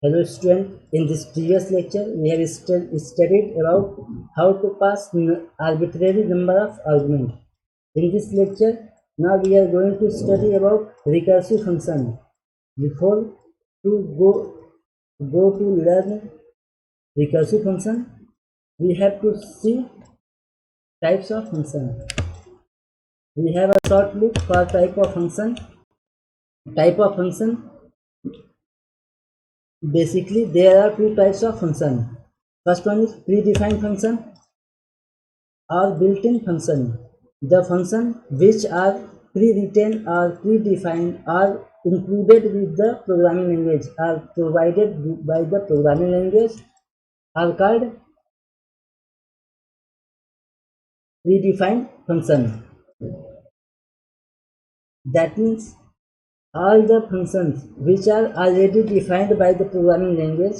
Hello student, in this previous lecture we have studied about how to pass arbitrary number of arguments. In this lecture, now we are going to study about recursive function. Before to go to learn recursive function, we have to see types of function. We have a short look for type of function. Type of function. Basically, there are two types of function. First one is predefined function or built-in function. The function which are pre-written or predefined or included with the programming language are provided by the programming language are called predefined function. That means all the functions which are already defined by the programming language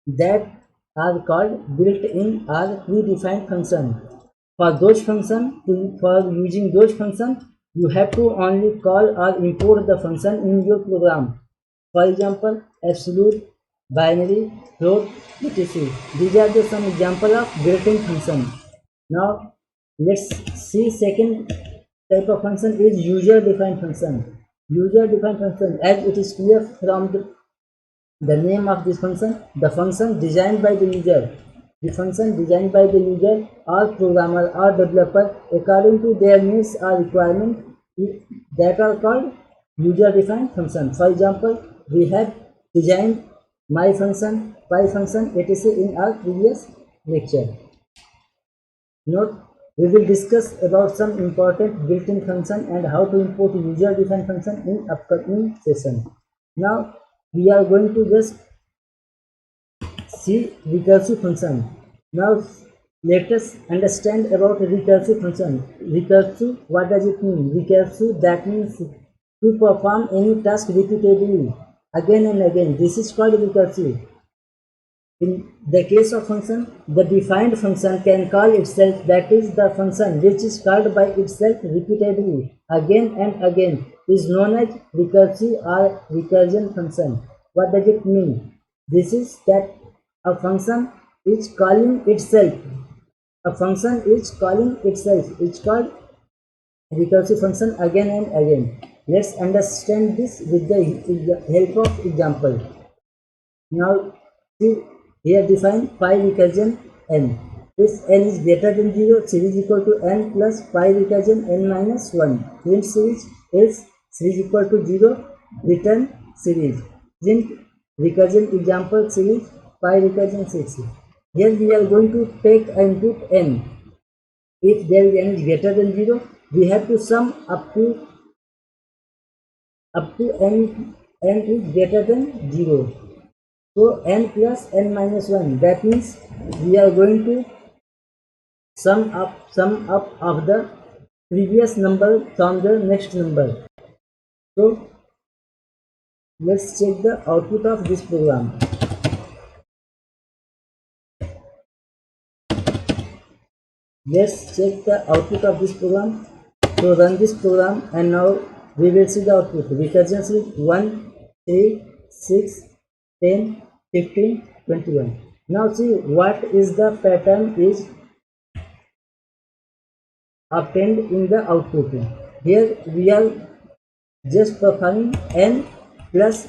that are called built-in or predefined function. For those function, for using those function, you have to only call or import the function in your program. For example, absolute, binary, float, etc. These are the some example of built-in function. Now let's see second type of function is user-defined function. User-defined function, as it is clear from the name of this function, the function designed by the user. The function designed by the user or programmer or developer according to their needs or requirement that are called user-defined function. For example, we have designed my function, py function, etc. in our previous lecture. Note, we will discuss about some important built-in function and how to import user-defined function in upcoming session. Now we are going to just see recursive function. Now let us understand about recursive function. Recursive, what does it mean? Recursive, that means to perform any task repeatedly again and again. This is called recursive. In the case of function, the defined function can call itself, that is the function which is called by itself repeatedly again and again is known as recursive or recursion function. What does it mean? This is that a function is calling itself. A function is calling itself. It's called recursive function again and again. Let's understand this with the help of example. Now see, here define pi recursion n. If n is greater than 0, series equal to n plus pi recursion n minus 1. Print series, else series equal to 0, return series. Print recursion example series pi recursion 6. Here we are going to take input n. If there is n is greater than 0, we have to sum up to n is greater than 0. So n plus n minus 1, that means we are going to sum up of the previous number from the next number. So let's check the output of this program. Let's check the output of this program. So run this program and now we will see the output. Recursion is 1, 3, 6, 10, 15, 21. Now see what is the pattern is obtained in the output. Here we are just performing n plus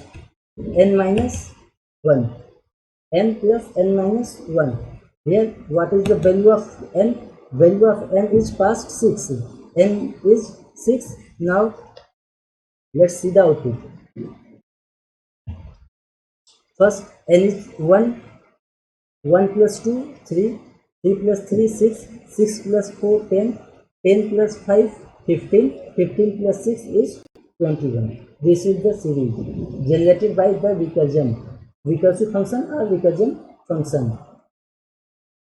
n minus 1. N plus n minus 1. Here what is the value of n? Value of n is past 6. N is 6. Now let's see the output. First n is 1. 1 plus 2, 3. 3 plus 3, 6. 6 plus 4, 10. 10 plus 5, 15. 15 plus 6 is 21. This is the series generated by the recursive function or recursion function.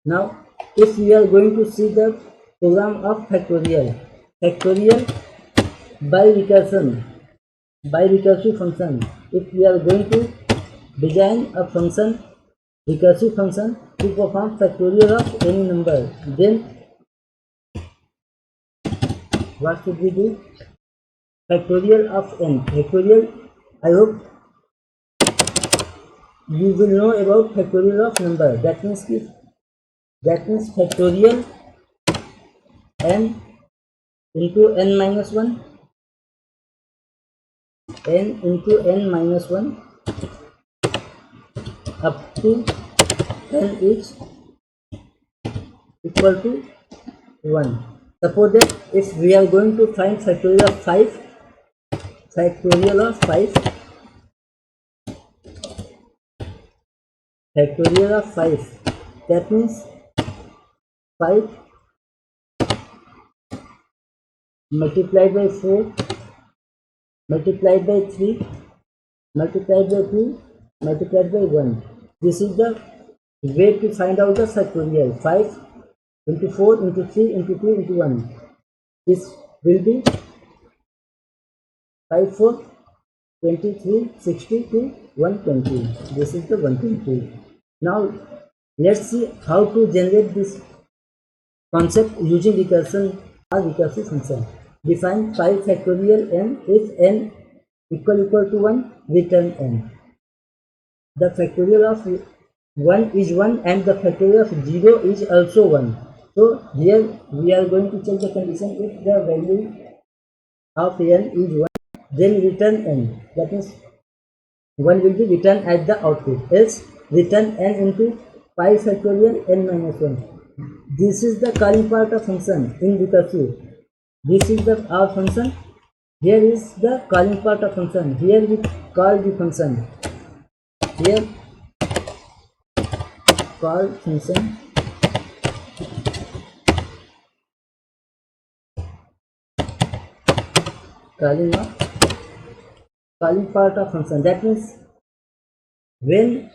Now, if we are going to see the program of factorial by recursive function, if we are going to design a function, recursive function to perform factorial of any number, then what should we do? Factorial of n. Factorial, I hope you will know about factorial of number. That means factorial n into n minus 1, n into n minus 1 up to n is equal to 1. Suppose that if we are going to find factorial of 5, factorial of 5, factorial of 5, that means 5 multiplied by 4 multiplied by 3 multiplied by 2 multiplied by 1. This is the way to find out the factorial. 5 into 4 into 3 into 2 into 1. This will be 5 4 23 60 to 120. This is the 120. Now let's see how to generate this concept using recursion or recursive function. Define 5 factorial n. If n equal to 1, return n. The factorial of 1 is 1 and the factorial of 0 is also 1. So here we are going to check the condition. If the value of n is 1, then return n. That means 1 will be returned at the output. Else return n into 5 factorial n minus 1. This is the calling part of function in recursive. This is the our function. Here is the calling part of function. Here we call the function. Here call function. Calling part of function. That means when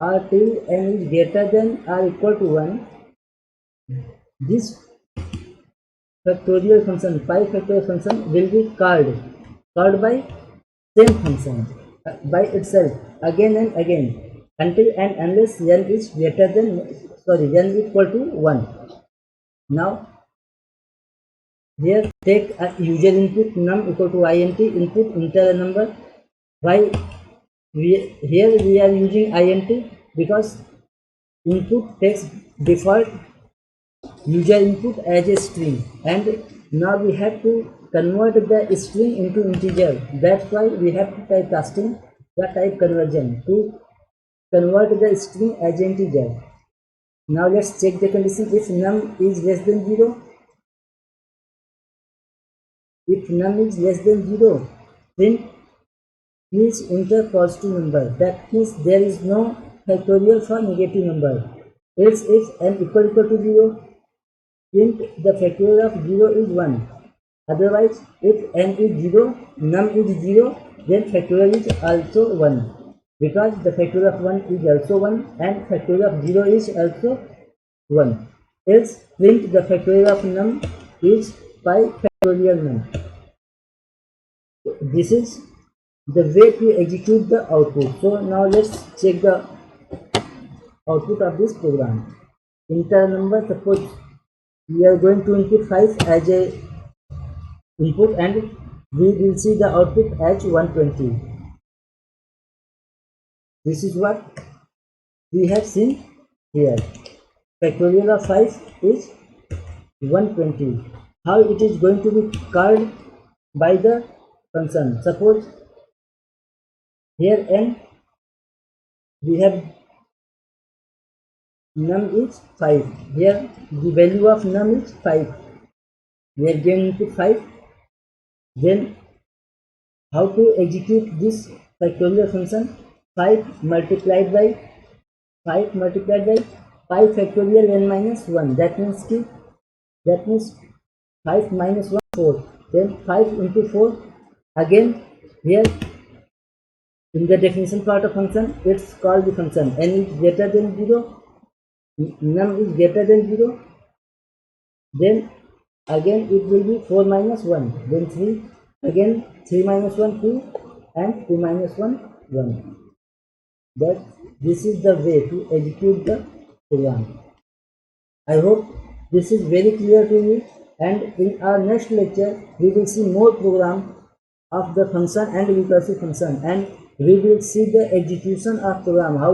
r till n is greater than or equal to 1, this factorial function, 5 factorial function will be called by same function by itself again and again until and unless n is greater than n equal to 1. Now here take a user input num equal to int, input enter a number. Why here we are using int? Because input takes default user input as a string, and now we have to convert the string into integer. That's why we have to type casting the type conversion to convert the string as an integer. Now let's check the condition. If num is less than 0, if num is less than 0, print please enter positive number. That means there is no factorial for negative number. Else if n equal to 0, print the factorial of 0 is 1. Otherwise, if n is 0, num is 0, then factorial is also 1. Because the factorial of 1 is also 1 and factorial of 0 is also 1. Else, print the factorial of num is 5 factorial num. This is the way to execute the output. So now let's check the output of this program. Enter number. Suppose we are going to input 5 as a input and we will see the output as 120. This is what we have seen here. Factorial of 5 is 120. How it is going to be called by the function? Suppose here n we have num is 5. Here the value of num is 5. We are going to 5. Then how to execute this factorial function? 5 multiplied by 5 factorial n minus 1. That means 5 minus 1 4. Then 5 into 4. Again here in the definition part of function, it's called the function. N is greater than 0, num is greater than 0, then again it will be 4 minus 1, then 3, again 3 minus 1 2, and 2 minus 1 1. That this is the way to execute the program. I hope this is very clear to you, and in our next lecture we will see more program of the function and recursive function, and we will see the execution of program, how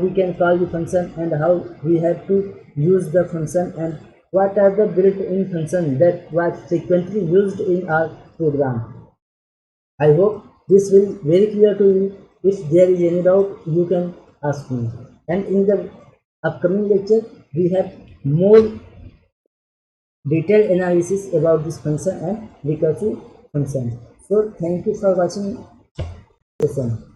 we can call the function and how we have to use the function, and what are the built-in functions that was frequently used in our program. I hope this will very clear to you. If there is any doubt, you can ask me. And in the upcoming lecture, we have more detailed analysis about this function and recursive function. So thank you for watching session.